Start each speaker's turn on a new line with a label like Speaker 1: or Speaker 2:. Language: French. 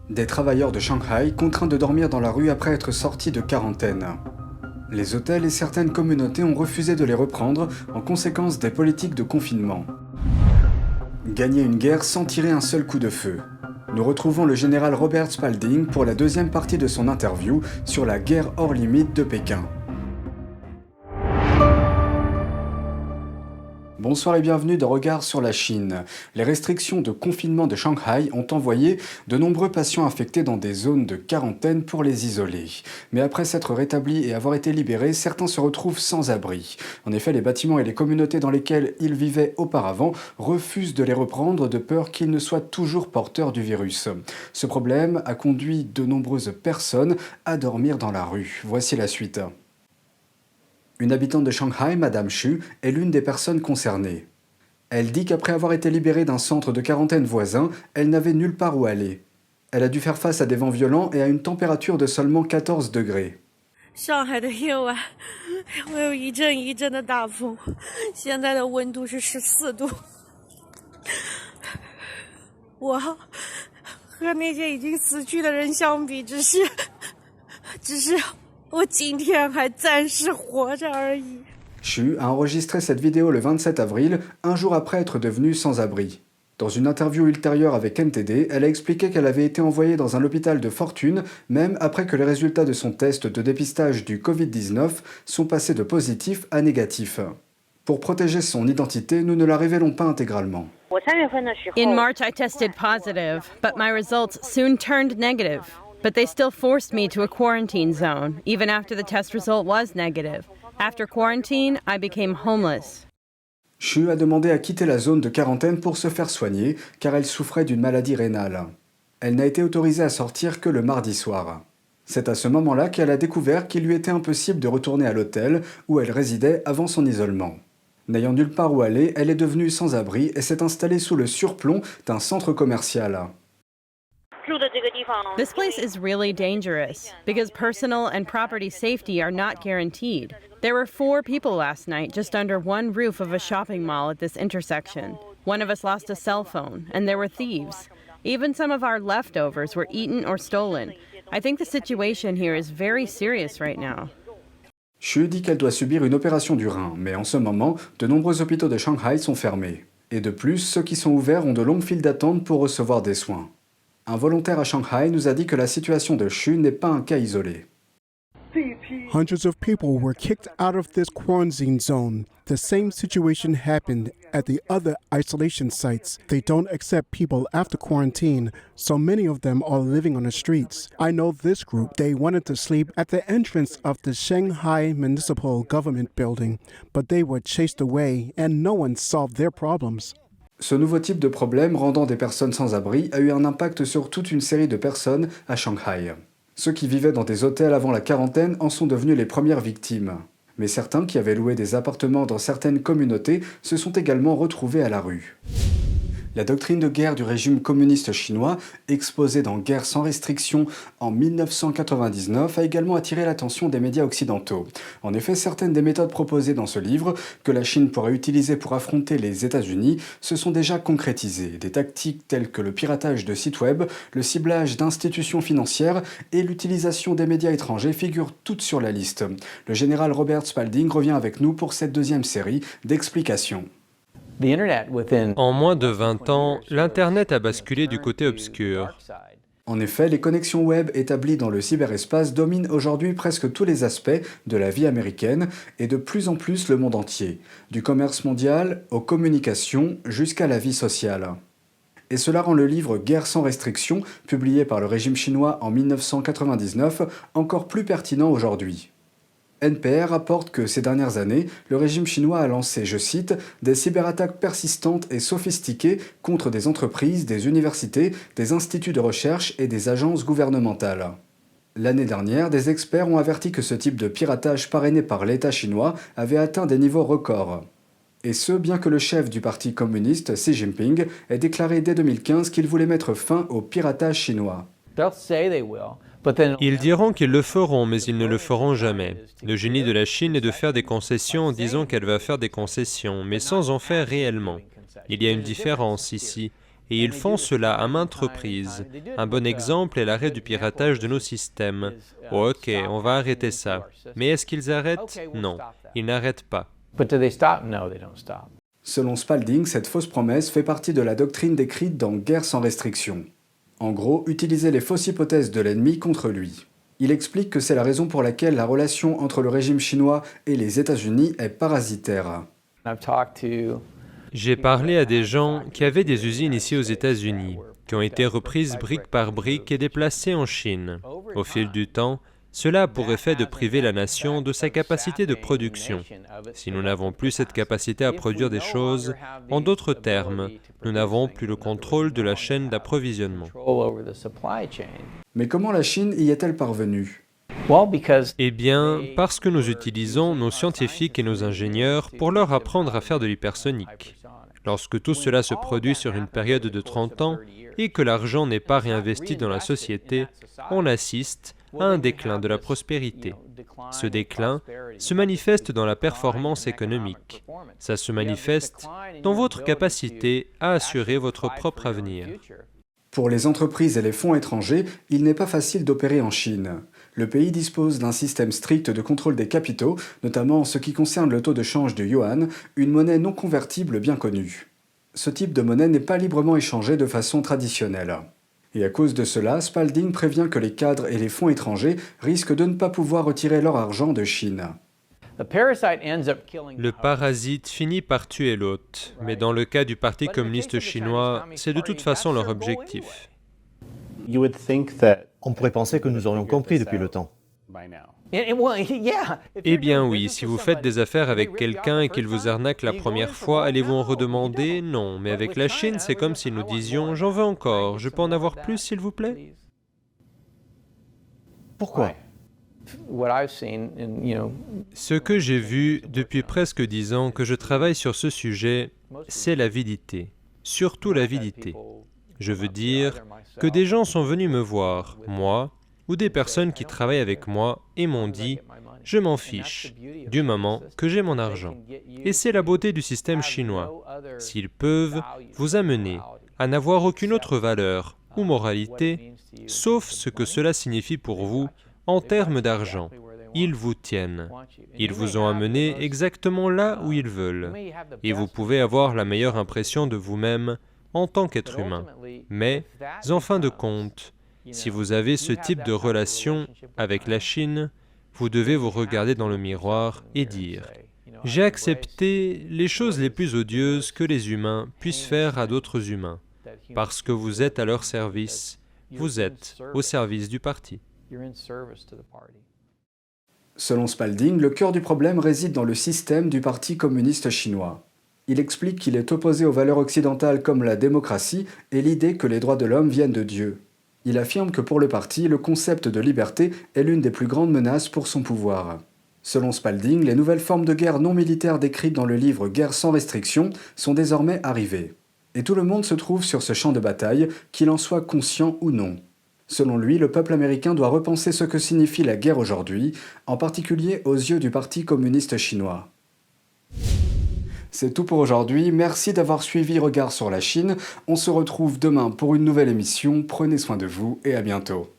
Speaker 1: Des travailleurs de Shanghai contraints de dormir dans la rue après être sortis de quarantaine. Les hôtels et certaines communautés ont refusé de les reprendre en conséquence des politiques de confinement. Gagner une guerre sans tirer un seul coup de feu. Nous retrouvons le général Robert Spalding pour la deuxième partie de son interview sur la guerre hors limite de Pékin. Bonsoir et bienvenue dans Regard sur la Chine. Les restrictions de confinement de Shanghai ont envoyé de nombreux patients infectés dans des zones de quarantaine pour les isoler. Mais après s'être rétablis et avoir été libérés, certains se retrouvent sans abri. En effet, les bâtiments et les communautés dans lesquelles ils vivaient auparavant refusent de les reprendre de peur qu'ils ne soient toujours porteurs du virus. Ce problème a conduit de nombreuses personnes à dormir dans la rue. Voici la suite. Une habitante de Shanghai, Madame Xu, est l'une des personnes concernées. Elle dit qu'après avoir été libérée d'un centre de quarantaine voisin, elle n'avait nulle part où aller. Elle a dû faire face à des vents violents et à une température de seulement 14 degrés.
Speaker 2: 上海的夜晚会有一阵一阵的大风，现在的温度是14度。我和那些已经死去的人相比，只是我今天还暂时活着而已。
Speaker 1: Xu a enregistré cette vidéo le 27 avril, un jour après être devenue sans abri. Dans une interview ultérieure avec NTD, elle a expliqué qu'elle avait été envoyée dans un hôpital de fortune, même après que les résultats de son test de dépistage du Covid-19 sont passés de positif à négatif. Pour protéger son identité, nous ne la révélons pas intégralement.
Speaker 3: In March, I tested positive, but my results soon turned negative. But they still forced me to a quarantine zone, even after the test result was negative. After quarantine, I became homeless.
Speaker 1: Xu a demandé à quitter la zone de quarantaine pour se faire soigner, car elle souffrait d'une maladie rénale. Elle n'a été autorisée à sortir que le mardi soir. C'est à ce moment-là qu'elle a découvert qu'il lui était impossible de retourner à l'hôtel où elle résidait avant son isolement. N'ayant nulle part où aller, elle est devenue sans abri et s'est installée sous le surplomb d'un centre commercial.
Speaker 3: This place is really dangerous because personal and property safety are not guaranteed. There were 4 people last night just under one roof of a shopping mall at this intersection. One of us lost a cell phone, and there were thieves. Even some of our leftovers were eaten or stolen. I think the situation here is very serious right now.
Speaker 1: Xu dit qu'elle doit subir une opération du rein, mais en ce moment, de nombreux hôpitaux de Shanghai sont fermés. Et de plus, ceux qui sont ouverts ont de longues files d'attente pour recevoir des soins. Un volontaire à Shanghai nous a dit que la situation de Xu n'est pas un cas isolé.
Speaker 4: Hundreds of people were kicked out of this quarantine zone. The same situation happened at the other isolation sites. They don't accept people after quarantine, so many of them are living on the streets. I know this group, they wanted to sleep at the entrance of the Shanghai Municipal Government building, but they were chased away and no one solved their problems.
Speaker 1: Ce nouveau type de problème rendant des personnes sans abri a eu un impact sur toute une série de personnes à Shanghai. Ceux qui vivaient dans des hôtels avant la quarantaine en sont devenus les premières victimes. Mais certains qui avaient loué des appartements dans certaines communautés se sont également retrouvés à la rue. La doctrine de guerre du régime communiste chinois, exposée dans Guerre sans restriction en 1999, a également attiré l'attention des médias occidentaux. En effet, certaines des méthodes proposées dans ce livre, que la Chine pourrait utiliser pour affronter les États-Unis, se sont déjà concrétisées. Des tactiques telles que le piratage de sites web, le ciblage d'institutions financières et l'utilisation des médias étrangers figurent toutes sur la liste. Le général Robert Spalding revient avec nous pour cette deuxième série d'explications.
Speaker 5: En moins de 20 ans, l'Internet a basculé du côté obscur.
Speaker 1: En effet, les connexions web établies dans le cyberespace dominent aujourd'hui presque tous les aspects de la vie américaine et de plus en plus le monde entier, du commerce mondial aux communications jusqu'à la vie sociale. Et cela rend le livre Guerre sans restriction, publié par le régime chinois en 1999, encore plus pertinent aujourd'hui. NPR rapporte que ces dernières années, le régime chinois a lancé, je cite, « des cyberattaques persistantes et sophistiquées contre des entreprises, des universités, des instituts de recherche et des agences gouvernementales ». L'année dernière, des experts ont averti que ce type de piratage parrainé par l'État chinois avait atteint des niveaux records. Et ce, bien que le chef du parti communiste, Xi Jinping, ait déclaré dès 2015 qu'il voulait mettre fin au piratage chinois.
Speaker 5: Ils diront qu'ils le feront, mais ils ne le feront jamais. Le génie de la Chine est de faire des concessions en disant qu'elle va faire des concessions, mais sans en faire réellement. Il y a une différence ici. Et ils font cela à maintes reprises. Un bon exemple est l'arrêt du piratage de nos systèmes. Oh, ok, on va arrêter ça. Mais est-ce qu'ils arrêtent? Non, ils n'arrêtent pas.
Speaker 1: Selon Spalding, cette fausse promesse fait partie de la doctrine décrite dans Guerre sans restriction. En gros, utiliser les fausses hypothèses de l'ennemi contre lui. Il explique que c'est la raison pour laquelle la relation entre le régime chinois et les États-Unis est parasitaire.
Speaker 5: J'ai parlé à des gens qui avaient des usines ici aux États-Unis, qui ont été reprises brique par brique et déplacées en Chine. Au fil du temps, cela a pour effet de priver la nation de sa capacité de production. Si nous n'avons plus cette capacité à produire des choses, en d'autres termes, nous n'avons plus le contrôle de la chaîne d'approvisionnement.
Speaker 1: Mais comment la Chine y est-elle parvenue?
Speaker 5: Eh bien, parce que nous utilisons nos scientifiques et nos ingénieurs pour leur apprendre à faire de l'hypersonique. Lorsque tout cela se produit sur une période de 30 ans et que l'argent n'est pas réinvesti dans la société, on assiste à un déclin de la prospérité. Ce déclin se manifeste dans la performance économique. Ça se manifeste dans votre capacité à assurer votre propre avenir.
Speaker 1: Pour les entreprises et les fonds étrangers, il n'est pas facile d'opérer en Chine. Le pays dispose d'un système strict de contrôle des capitaux, notamment en ce qui concerne le taux de change du yuan, une monnaie non convertible bien connue. Ce type de monnaie n'est pas librement échangé de façon traditionnelle. Et à cause de cela, Spalding prévient que les cadres et les fonds étrangers risquent de ne pas pouvoir retirer leur argent de Chine.
Speaker 5: Le parasite finit par tuer l'hôte, mais dans le cas du Parti communiste chinois, c'est de toute façon leur objectif.
Speaker 6: On pourrait penser que nous aurions compris depuis le temps.
Speaker 5: Eh bien oui, si vous faites des affaires avec quelqu'un et qu'il vous arnaque la première fois, allez-vous en redemander? Non, mais avec la Chine, c'est comme si nous disions « J'en veux encore, je peux en avoir plus s'il vous plaît ?»
Speaker 6: Pourquoi?
Speaker 5: Ce que j'ai vu depuis presque 10 ans que je travaille sur ce sujet, c'est l'avidité, surtout l'avidité. Je veux dire que des gens sont venus me voir, moi, ou des personnes qui travaillent avec moi, et m'ont dit « Je m'en fiche, du moment que j'ai mon argent. » Et c'est la beauté du système chinois. S'ils peuvent vous amener à n'avoir aucune autre valeur ou moralité, sauf ce que cela signifie pour vous en termes d'argent, ils vous tiennent. Ils vous ont amené exactement là où ils veulent. Et vous pouvez avoir la meilleure impression de vous-même en tant qu'être humain. Mais, en fin de compte, si vous avez ce type de relation avec la Chine, vous devez vous regarder dans le miroir et dire « J'ai accepté les choses les plus odieuses que les humains puissent faire à d'autres humains, parce que vous êtes à leur service, vous êtes au service du parti. »
Speaker 1: Selon Spalding, le cœur du problème réside dans le système du Parti communiste chinois. Il explique qu'il est opposé aux valeurs occidentales comme la démocratie et l'idée que les droits de l'homme viennent de Dieu. Il affirme que pour le parti, le concept de liberté est l'une des plus grandes menaces pour son pouvoir. Selon Spalding, les nouvelles formes de guerre non militaires décrites dans le livre Guerre sans restriction sont désormais arrivées. Et tout le monde se trouve sur ce champ de bataille, qu'il en soit conscient ou non. Selon lui, le peuple américain doit repenser ce que signifie la guerre aujourd'hui, en particulier aux yeux du Parti communiste chinois. C'est tout pour aujourd'hui, merci d'avoir suivi Regard sur la Chine. On se retrouve demain pour une nouvelle émission, prenez soin de vous et à bientôt.